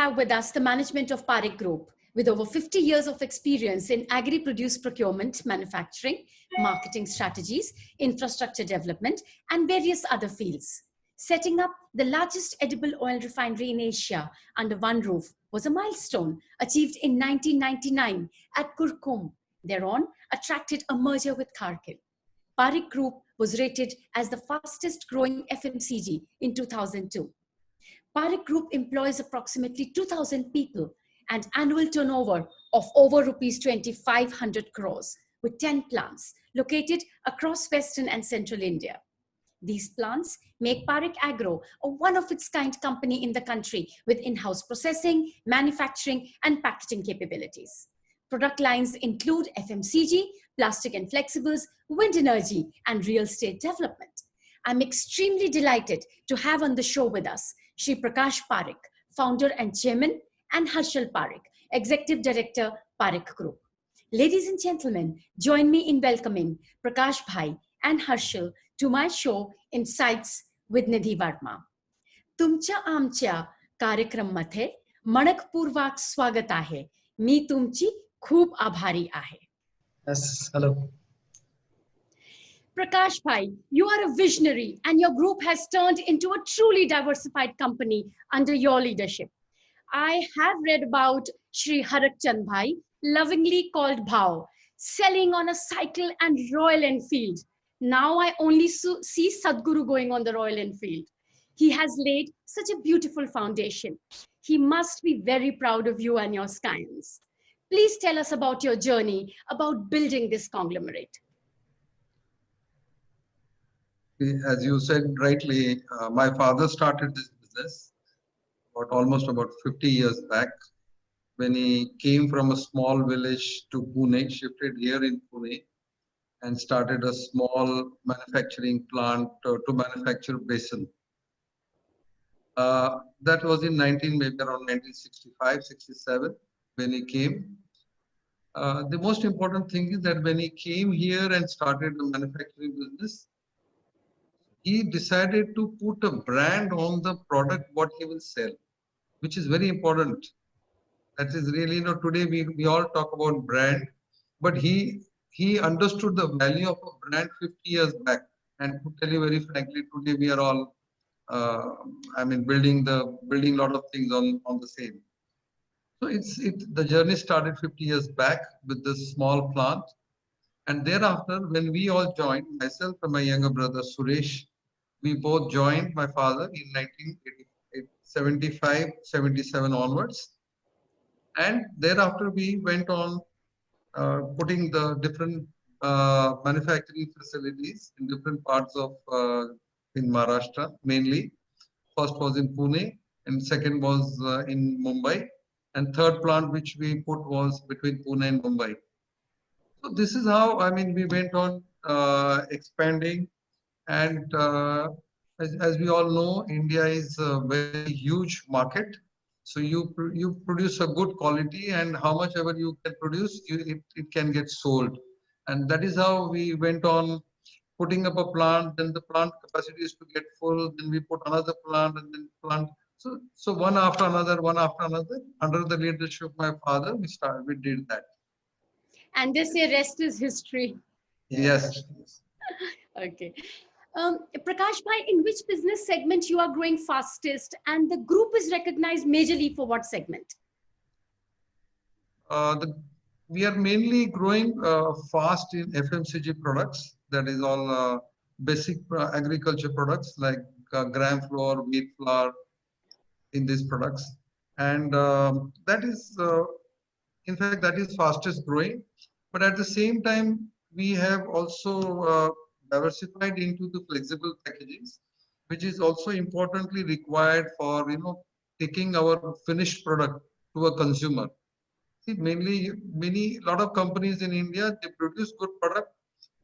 have with us the management of Parekh Group, with over 50 years of experience in agri-produce procurement, manufacturing, marketing strategies, infrastructure development, and various other fields. Setting up the largest edible oil refinery in Asia under one roof was a milestone achieved in 1999 at Kurkum. Thereon attracted a merger with Kharkil. Parekh Group was rated as the fastest growing FMCG in 2002. Parekh Group employs approximately 2,000 people and annual turnover of over rupees 2,500 crores with 10 plants located across Western and Central India. These plants make Parekh Agro a one-of-its-kind company in the country with in-house processing, manufacturing, and packaging capabilities. Product lines include FMCG, plastic and flexibles, wind energy, and real estate development. I'm extremely delighted to have on the show with us Shri Prakash Parekh, founder and chairman, and Harshal Parekh, executive director, Parekh Group. Ladies and gentlemen, join me in welcoming Prakash Bhai and Harshal to my show Insights with Nidhi Verma. तुमच्या आमच्या कार्यक्रमामध्ये मनपूर्वक स्वागत आहे. मी तुमची खूप आभारी आहे. Yes, hello. Prakash Bhai, you are a visionary and your group has turned into a truly diversified company under your leadership. I have read about Shri Harakchand Bhai, lovingly called Bhau, selling on a cycle and Royal Enfield. Now I only see Sadhguru going on the Royal Enfield. He has laid such a beautiful foundation. He must be very proud of you and your scions. Please tell us about your journey, about building this conglomerate. As you said rightly, my father started this business almost about 50 years back when he came from a small village to Pune, shifted here in Pune, and started a small manufacturing plant to manufacture besan. That was in maybe around 1965, 67 when he came. The most important thing is that when he came here and started the manufacturing business, he decided to put a brand on the product what he will sell, which is very important. That is really, today we all talk about brand, but he understood the value of a brand 50 years back. And to tell you very frankly, today we are all, building a lot of things on the same. So the journey started 50 years back with this small plant. And thereafter, when we all joined, myself and my younger brother Suresh, we both joined my father in 1975, 77 onwards. And thereafter, we went on putting the different manufacturing facilities in different parts of in Maharashtra, mainly. First was in Pune, and second was in Mumbai. And third plant which we put was between Pune and Mumbai. So this is how, we went on expanding. And as we all know, India is a very huge market. So you produce a good quality, and how much ever you can produce, it can get sold. And that is how we went on putting up a plant. Then the plant capacity is to get full. Then we put another plant, and then plant. So one after another, under the leadership of my father, we did that. And they say rest is history. Yes. Okay. Prakash Bhai, in which business segment you are growing fastest, and the group is recognized majorly for what segment? We are mainly growing fast in FMCG products. That is all basic agriculture products like gram flour, wheat flour in these products. And that is, in fact, that is fastest growing. But at the same time, we have also diversified into the flexible packagings, which is also importantly required for taking our finished product to a consumer. See, a lot of companies in India, they produce good product,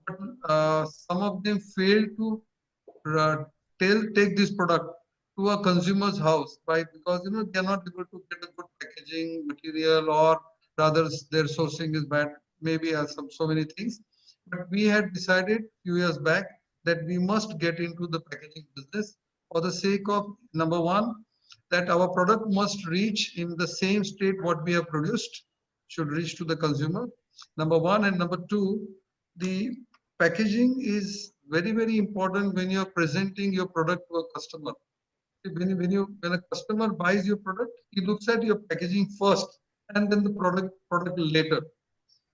but some of them fail to take this product to a consumer's house because they are not able to get a good packaging material, or rather their sourcing is bad. Maybe so many things. But we had decided a few years back that we must get into the packaging business for the sake of, number one, that our product must reach in the same state what we have produced, should reach to the consumer. Number one. And number two, the packaging is very, very important when you're presenting your product to a customer. When a customer buys your product, he looks at your packaging first and then the product later.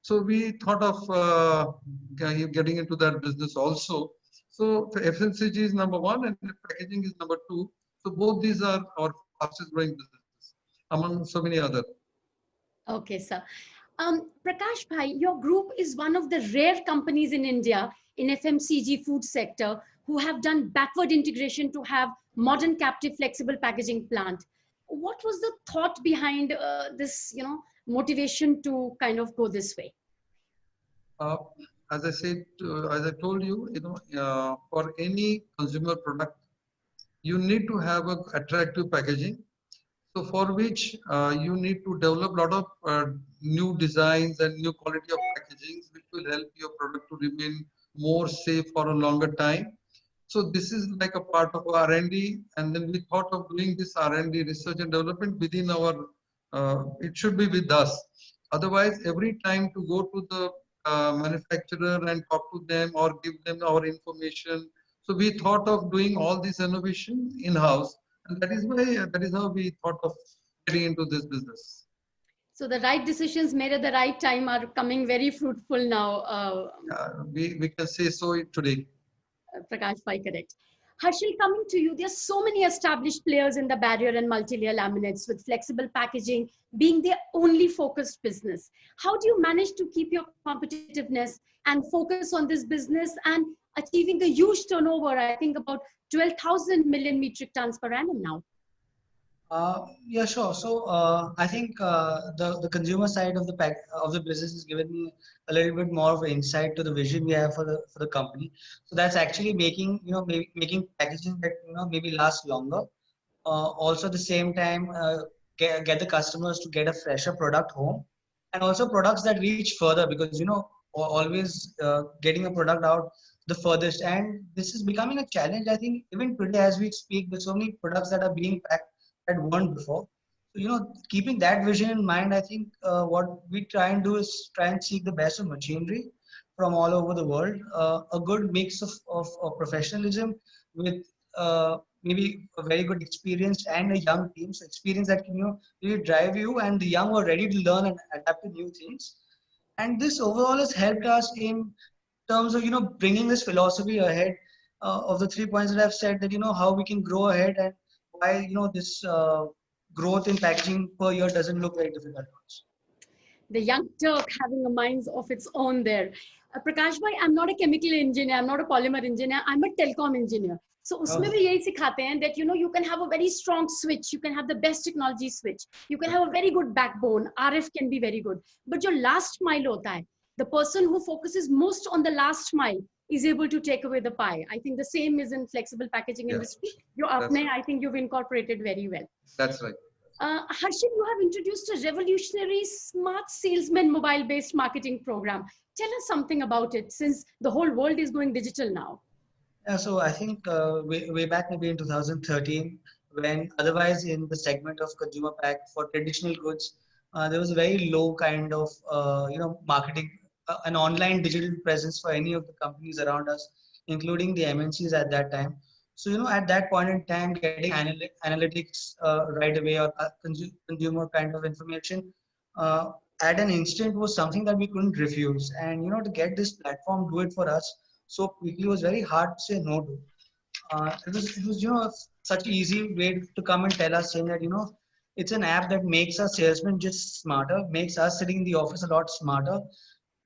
So we thought of getting into that business also. So FMCG is number one and packaging is number two. So both these are our fastest growing businesses among so many other. Okay, sir. Prakash Bhai, your group is one of the rare companies in India in FMCG food sector who have done backward integration to have modern captive flexible packaging plant. What was the thought behind this, motivation to kind of go this way? As I said, as I told you, for any consumer product, you need to have an attractive packaging. So for which you need to develop a lot of new designs and new quality of packaging, which will help your product to remain more safe for a longer time. So this is like a part of our R&D, and then we thought of doing this R&D, research and development, within our, it should be with us. Otherwise, every time to go to the manufacturer and talk to them or give them our information. So we thought of doing all this innovation in-house. And that is how we thought of getting into this business. So the right decisions made at the right time are coming very fruitful now. We can say so today. Prakash Bhai, correct. Harshil, coming to you, there's so many established players in the barrier and multi-layer laminates with flexible packaging being their only focused business. How do you manage to keep your competitiveness and focus on this business and achieving a huge turnover, I think about 12,000 million metric tons per annum now? Yeah, sure. So I think the consumer side of the business has given me a little bit more of an insight to the vision we have for the company. So that's actually making making packaging that maybe last longer. Also at the same time get the customers to get a fresher product home, and also products that reach further, because always getting a product out the furthest, and this is becoming a challenge. I think even today as we speak, there's so many products that are being packed that weren't before. So, keeping that vision in mind, I think what we try and do is try and seek the best of machinery from all over the world. A good mix of professionalism with maybe a very good experience and a young team. So experience that can really drive you, and the young are ready to learn and adapt to new things. And this overall has helped us in terms of bringing this philosophy ahead of the 3 points that I've said, that how we can grow ahead, and why this growth in packaging per year doesn't look very difficult to us. The young Turk having a mind of its own there. Prakash Bhai, I'm not a chemical engineer, I'm not a polymer engineer, I'm a telecom engineer. So उसमें भी यही सिखाते हैं that you can have a very strong switch, you can have the best technology switch, you can have a very good backbone, RF can be very good, but जो last mile होता है, the person who focuses most on the last mile is able to take away the pie. I think the same is in flexible packaging industry. I think you've incorporated very well. That's right. Harshit, you have introduced a revolutionary smart salesman mobile-based marketing program. Tell us something about it, since the whole world is going digital now. Yeah, so I think way back maybe in 2013, when otherwise in the segment of consumer pack for traditional goods, there was a very low kind of marketing, an online digital presence for any of the companies around us, including the MNCs at that time. So at that point in time, getting analytics right away, or consumer kind of information at an instant was something that we couldn't refuse. And to get this platform do it for us so quickly was very hard to say no to. It was such an easy way to come and tell us, saying that it's an app that makes our salesmen just smarter, makes us sitting in the office a lot smarter.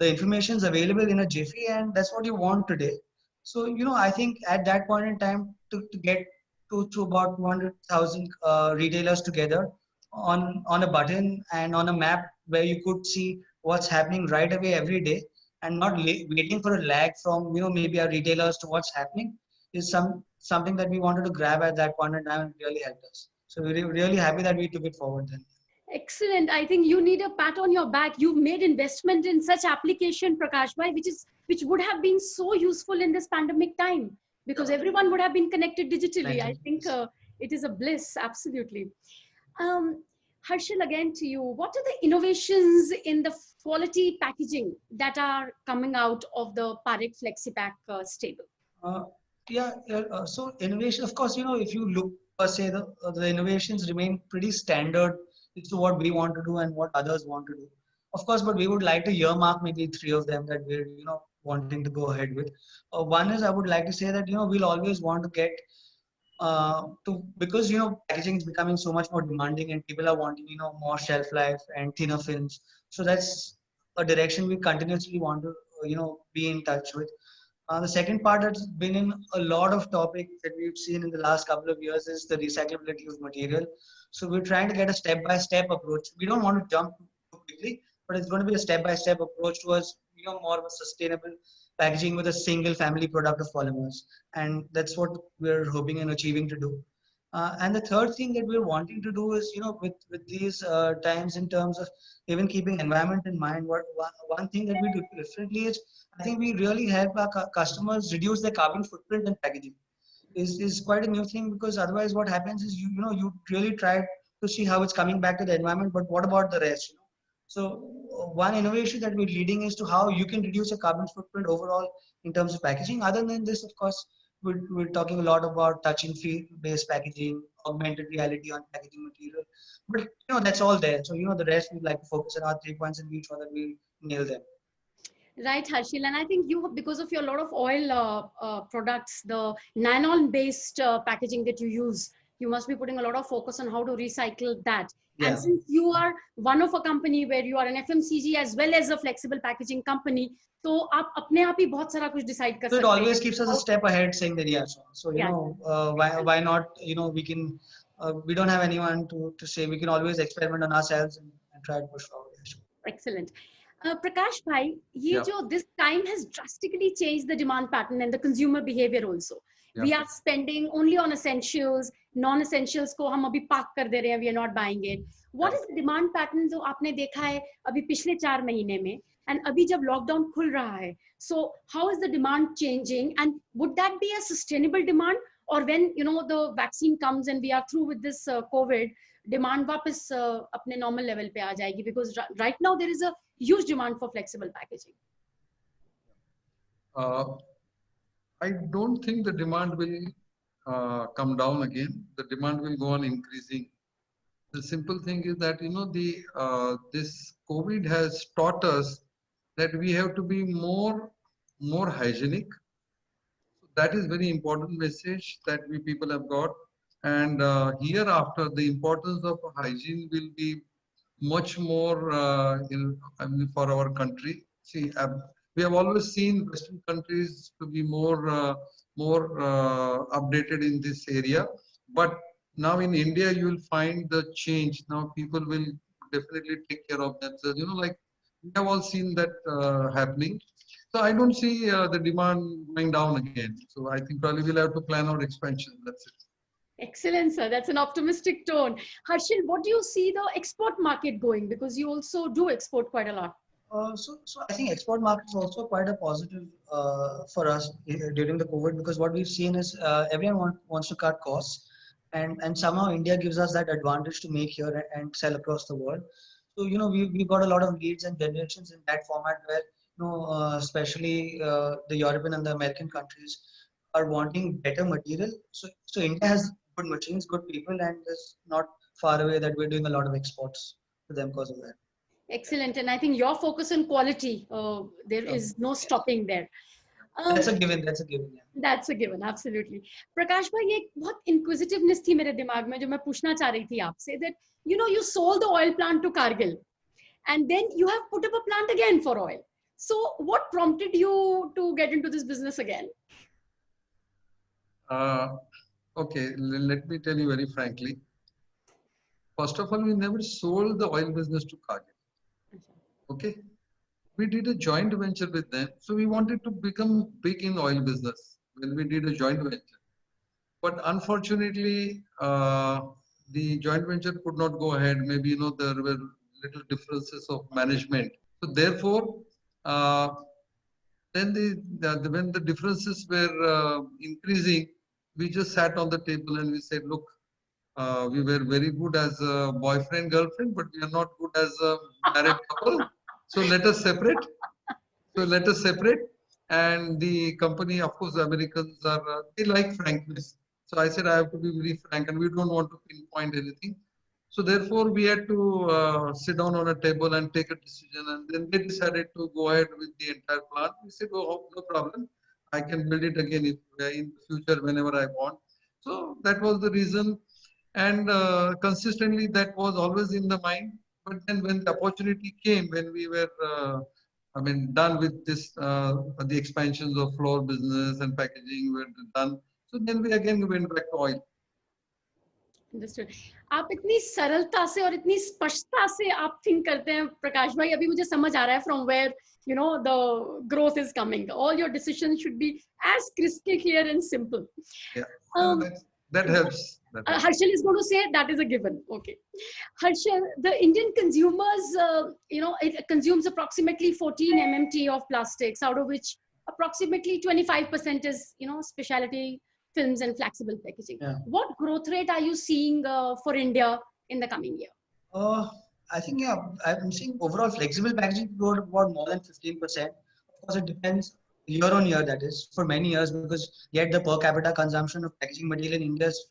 The information is available in a jiffy, and that's what you want today. So I think at that point in time, to get to about 100,000 retailers together on a button and on a map where you could see what's happening right away every day, and not waiting for a lag from maybe our retailers to what's happening, is something that we wanted to grab at that point in time, and really helped us. So we're really happy that we took it forward then. Excellent. I think you need a pat on your back. You've made investment in such application, Prakash Bhai, which would have been so useful in this pandemic time, because everyone would have been connected digitally. I think It is a bliss, absolutely. Um, Harshil, again to you. What are the innovations in the quality packaging that are coming out of the Parik FlexiPack stable? Uh, so innovation, of course, if you look per se, the innovations remain pretty standard as to what we want to do and what others want to do. Of course, but we would like to earmark maybe three of them that we're, wanting to go ahead with. One is I would like to say that, we'll always want to get because packaging is becoming so much more demanding and people are wanting more shelf life and thinner films, so that's a direction we continuously want to be in touch with. The second part that's been in a lot of topics that we've seen in the last couple of years is the recyclability of material. So we're trying to get a step-by-step approach. We don't want to jump too quickly, but it's going to be a step-by-step approach towards more of a sustainable packaging with a single family product of polymers, and that's what we're hoping and achieving to do. And the third thing that we're wanting to do is, with these times in terms of even keeping environment in mind, one thing that we do differently is I think we really help our customers reduce their carbon footprint in packaging. Is quite a new thing, because otherwise what happens is you really try to see how it's coming back to the environment, but what about the rest? So one innovation that we're leading is to how you can reduce your carbon footprint overall in terms of packaging. Other than this, of course, we're talking a lot about touch and feel based packaging, augmented reality on packaging material. But that's all there. So the rest we'd like to focus on our 3 points and make sure that we nail them. Right, Harshil. And I think you, because of your lot of oil products, the nylon-based packaging that you use, you must be putting a lot of focus on how to recycle that. Yeah. And since you are one of a company where you are an FMCG as well as a flexible packaging company, तो आप अपने आप ही बहुत सारा कुछ decide कर So सकते it हैं. always keeps us a step ahead, saying that so Yeah. why not, we can we don't have anyone to say, we can always experiment on ourselves and try to push forward. Excellent. Prakash bhai, Yeah. this time has drastically changed the demand pattern and the consumer behavior also. Yeah. We are spending only on essentials, non-essentials को हम अभी park कर दे रहे हैं, we are not buying it. What is the demand pattern जो आपने देखा है अभी पिछले 4 महीने में, and अभी जब lockdown खुल रहा है, so how is the demand changing, and would that be a sustainable demand, or when the vaccine comes and we are through with this COVID, demand वापस अपने normal level पे आ जाएगी, because right now there is a huge demand for flexible packaging? I don't think the demand will come down again. The demand will go on increasing. The simple thing is that this COVID has taught us that we have to be more hygienic. That is very important message that we people have got. And hereafter, the importance of hygiene will be much more for our country. See, we have always seen Western countries to be more updated in this area, but now in India you will find the change. Now people will definitely take care of themselves. Like we have all seen that happening. So I don't see the demand going down again. So I think probably we'll have to plan our expansion. That's it. Excellent, sir. That's an optimistic tone. Harshil, what do you see the export market going? Because you also do export quite a lot. So I think export market is also quite a positive for us during the COVID, because what we've seen is everyone wants to cut costs, and somehow India gives us that advantage to make here and sell across the world. So we've got a lot of leads and generations in that format where especially the European and the American countries are wanting better material. So India has good machines, good people, and it's not far away that we're doing a lot of exports to them because of that. Excellent. And I think your focus on quality, there is no stopping there. That's a given. That's a given. Yeah. That's a given. Absolutely. प्रकाश भाई, ये बहुत inquisitiveness थी मेरे दिमाग में जो मैं पूछना चाह रही थी आपसे, that you sold the oil plant to Cargill, and then you have put up a plant again for oil. So what prompted you to get into this business again? Okay, let me tell you very frankly. First of all, we never sold the oil business to Cargill. Okay, we did a joint venture with them. So we wanted to become big in oil business when we did a joint venture. But unfortunately, the joint venture could not go ahead. Maybe there were little differences of management. So therefore, then when the differences were increasing, we just sat on the table and we said, look, We were very good as a boyfriend, girlfriend, but we are not good as a married couple. So let us separate. So let us separate. And the company, of course, the Americans are, they like frankness. So I said, I have to be very frank and we don't want to pinpoint anything. So therefore, we had to sit down on a table and take a decision. And then they decided to go ahead with the entire plant. We said, oh, no problem. I can build it again if, in the future whenever I want. So that was the reason. And consistently, that was always in the mind. But then when the opportunity came, when we were done with this, the expansions of floor business and packaging were done. So then we again went back to oil. Understood. आप इतनी सरलता से और इतनी स्पष्टता से आप think करते हैं प्रकाश भाई, अभी मुझे समझ आ रहा है from where the growth is coming. All your decisions should be as crystal clear and simple. Yeah, Um, that helps. Harshal is going to say that is a given. Okay. Harshal, the Indian consumers, it consumes approximately 14 MMT of plastics, out of which approximately 25% is, specialty films and flexible packaging. Yeah. What growth rate are you seeing for India in the coming year? I think, yeah, I'm seeing overall flexible packaging grow at about more than 15%. Of course, it depends year on year, that is, for many years, because yet the per capita consumption of packaging material in India is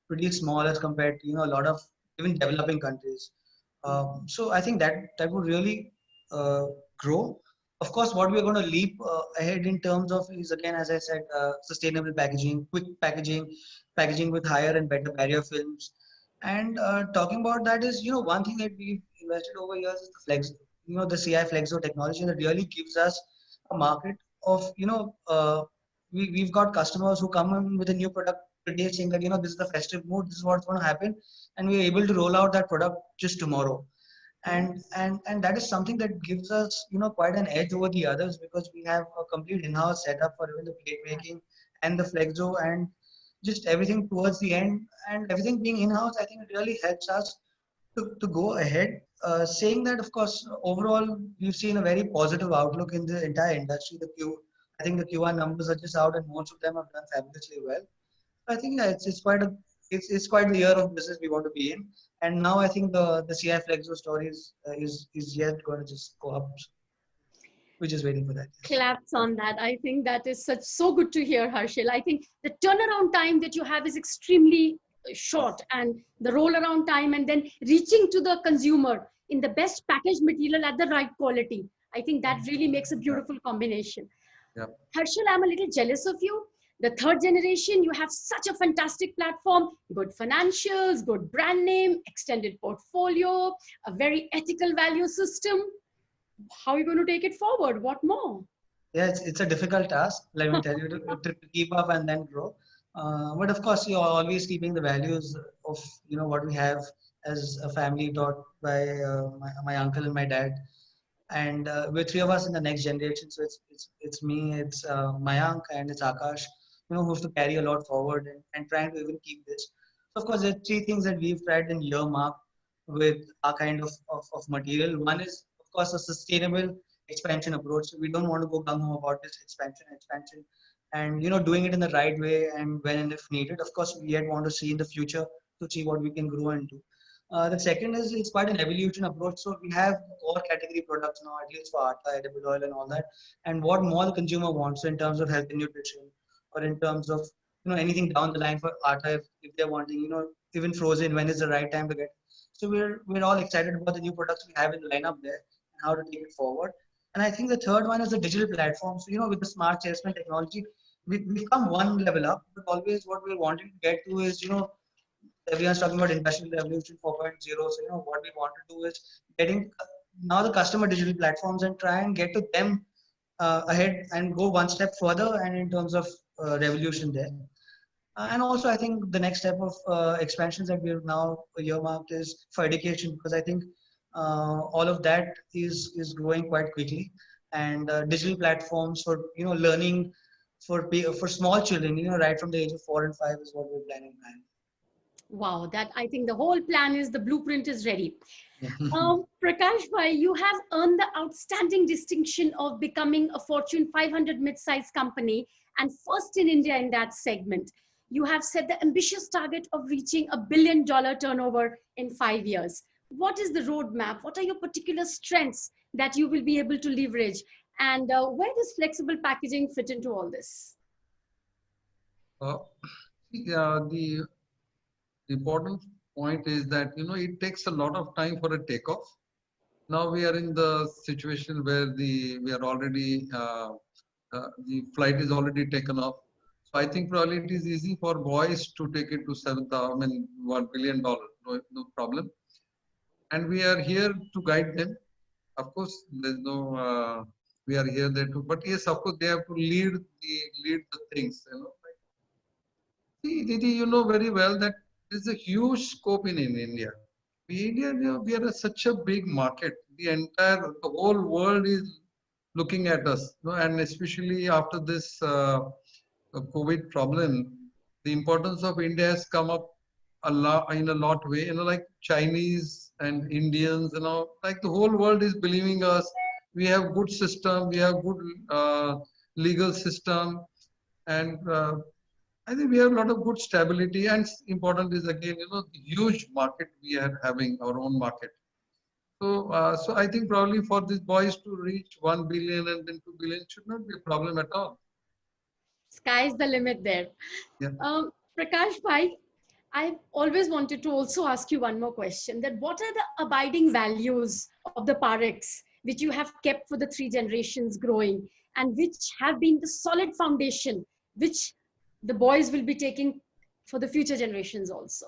pretty small as compared to, a lot of even developing countries. So I think that would really grow. Of course, what we're going to leap ahead in terms of is, again, as I said, sustainable packaging, quick packaging, packaging with higher and better barrier films. And talking about that is, one thing that we've invested over years is the flex, the CI Flexo technology that really gives us a market of, we've got customers who come in with a new product today saying that, this is the festive mood, this is what's going to happen. And we're able to roll out that product just tomorrow. And that is something that gives us, quite an edge over the others, because we have a complete in-house setup for even the plate making and the Flexo and just everything towards the end, and everything being in-house. I think it really helps us to go ahead. Saying that, of course, overall, we've seen a very positive outlook in the entire industry. I think the Q1 numbers are just out, and most of them have done fabulously well. I think, yeah, it's quite the year of business we want to be in. And now I think the CI Flexo story is yet going to just go up. We're just waiting for that. Claps on that. I think that is so good to hear, Harshal. I think the turnaround time that you have is extremely short, and the roll around time and then reaching to the consumer in the best packaged material at the right quality. I think that really makes a beautiful combination. Yeah. Harshal, I'm a little jealous of you. The third generation, you have such a fantastic platform, good financials, good brand name, extended portfolio, a very ethical value system. How are you going to take it forward? What more? Yeah, it's a difficult task, let me tell you, to keep up and then grow. But of course, you're always keeping the values of what we have as a family taught by my uncle and my dad. And we're three of us in the next generation. So it's me, it's Mayank, and it's Akash, who's to carry a lot forward and trying to even keep this. So of course, there are three things that we've tried in Yearmark with our kind of material. One is, of course, a sustainable expansion approach. So we don't want to go gung-ho about this expansion, and doing it in the right way and when and if needed. Of course, we yet want to see in the future to see what we can grow into. The second is, it's quite an evolution approach. So we have core category products now, at least for atta, edible oil, and all that. And what more the consumer wants in terms of health and nutrition, or in terms of anything down the line for atta, if they're wanting even frozen, when is the right time to get. So we're all excited about the new products we have in the lineup there and how to take it forward. And I think the third one is the digital platform. So with the smart salesman technology, we've come one level up, but always what we're wanting to get to is everyone's talking about industrial revolution 4.0. So what we want to do is getting now the customer digital platforms and try and get to them ahead and go one step further, and in terms of revolution there. And also, I think the next step of expansions that we've now earmarked is for education, because I think all of that is growing quite quickly, and digital platforms for learning for small children, right from the age of 4 and 5 is what we're planning behind. Wow, that I think the whole plan is, the blueprint is ready. Prakash bhai, you have earned the outstanding distinction of becoming a Fortune 500 mid-sized company and first in India in that segment. you have set the ambitious target of reaching $1 billion turnover in 5 years. What is the roadmap? What are your particular strengths that you will be able to leverage? And where does flexible packaging fit into all this? Uh, yeah, the important point is that, it takes a lot of time for a takeoff. Now we are in the situation where we are already the flight is already taken off. So I think probably it is easy for boys to take it to $1 billion, no problem. And we are here to guide them. Of course, there's no. We are here there too, but yes, of course, they have to lead the things. See, Didi, you know very well that there's a huge scope in India. We are such a big market. The whole world is looking at us, and especially after this COVID problem, the importance of India has come up a lot in a lot way. Like Chinese and Indians, like the whole world is believing us. We have good system, we have good legal system, and I think we have a lot of good stability. And important is again, the huge market we are having, our own market. So I think probably for these boys to reach 1 billion and then 2 billion should not be a problem at all. Sky's the limit there. Yeah. Prakash Bhai, I always wanted to also ask you one more question, that what are the abiding values of the Parekhs which you have kept for the 3 generations growing, and which have been the solid foundation which the boys will be taking for the future generations also?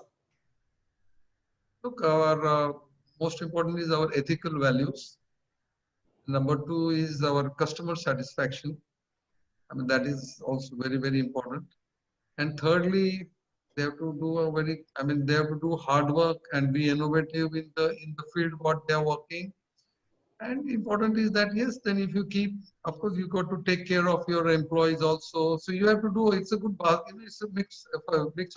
Look, our most important is our ethical values. Number 2 is our customer satisfaction. I mean, that is also very, very important. And thirdly, they have to they have to do hard work and be innovative in the field what they are working. And important is that, yes, then if you keep, of course, you got to take care of your employees also. So you have to do, it's a good basket, it's a mix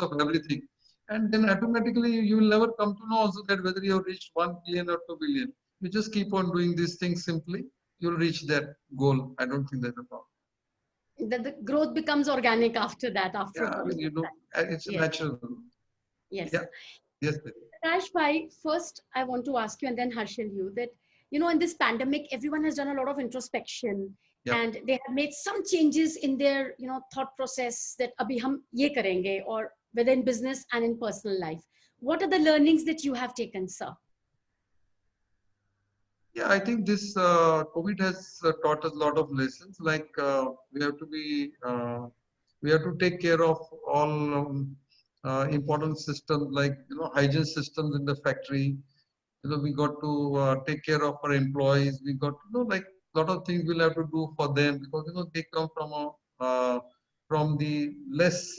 of everything. And then automatically you will never come to know also that whether you have reached 1 billion or 2 billion. You just keep on doing these things simply, you'll reach that goal. I don't think there's a problem. That the growth becomes organic after that. It's natural. Yes. Yeah. Yes. Prakash Bhai, first I want to ask you, and then Harshil, you, that in this pandemic, everyone has done a lot of introspection, and they have made some changes in their thought process that abhi hum ye karenge, or whether in business and in personal life. What are the learnings that you have taken, sir? Yeah, I think this COVID has taught us a lot of lessons. Like we have to take care of all important systems, like hygiene systems in the factory. We got to take care of our employees. We got to like a lot of things we'll have to do for them, because they come from the less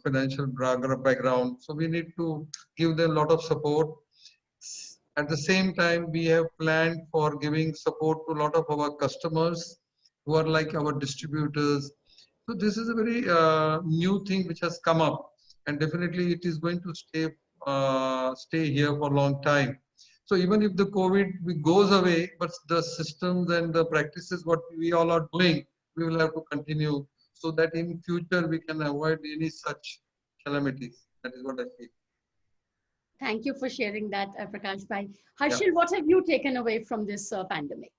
financial background. So we need to give them a lot of support. At the same time, we have planned for giving support to a lot of our customers who are like our distributors. So this is a very new thing which has come up, and definitely it is going to stay here for a long time. So even if the COVID goes away, but the systems and the practices what we all are doing, we will have to continue, so that in future we can avoid any such calamities. That is what I feel. Thank you for sharing that, Prakash Bhai. Harshil, what have you taken away from this pandemic?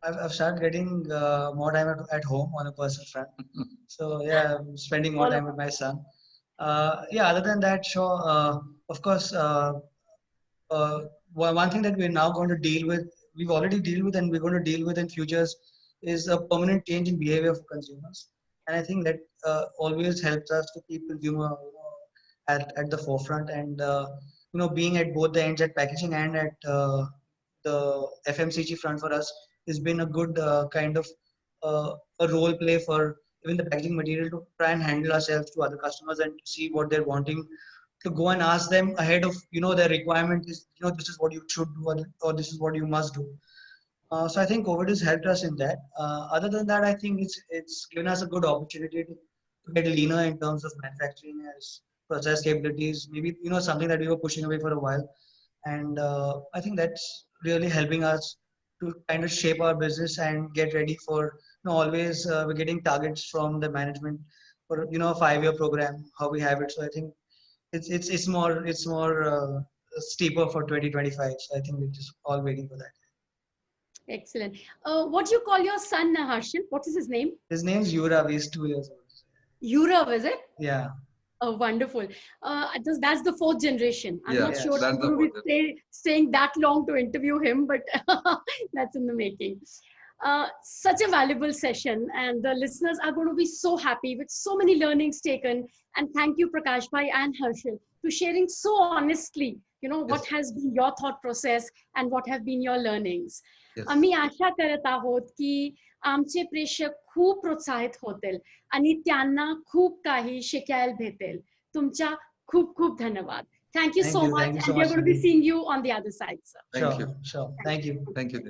I've started getting more time at home on a personal front. So yeah, I'm spending more time with my son. Other than that, sure. Of course, one thing that we're now going to deal with, we've already dealt with, and we're going to deal with in futures, is a permanent change in behavior of consumers. And I think that always helps us to keep consumer at the forefront, and being at both the ends, at packaging and at the FMCG front, for us has been a good kind of a role play for even the packaging material to try and handle ourselves to other customers and to see what they're wanting, to go and ask them ahead of their requirement is this is what you should do, or this is what you must do. So I think COVID has helped us in that. Other than that, I think it's given us a good opportunity to get leaner in terms of manufacturing as process capabilities. Maybe something that we were pushing away for a while, and I think that's really helping us to kind of shape our business and get ready for always we're getting targets from the management for a 5-year program, how we have it. So I think it's more steeper for 2025. So I think we're just all waiting for that. Excellent. What do you call your son, Harshil? What is his name? His name's Yurav. He's 2 years old. Yurav, is it? Yeah. Oh, wonderful. That's the 4th generation. I'm Yeah, not sure that's I'm the going to fourth be staying that long to interview him, but that's in the making. Such a valuable session, and the listeners are going to be so happy with so many learnings taken. And thank you, Prakash Bhai and Harshil, for sharing so honestly, what has been your thought process and what have been your learnings. Yes. आम्ही आशा करत आहोत की आमचे प्रेक्षक खूप प्रोत्साहित होतील आणि त्यांना खूप काही शिकायला भेटेल. तुमच्या खूप खूप धन्यवाद. Thank you so much. Thank you so And we are much. going to be seeing you on the other side, sir. Thank you. Sure. Thank you. Thank you.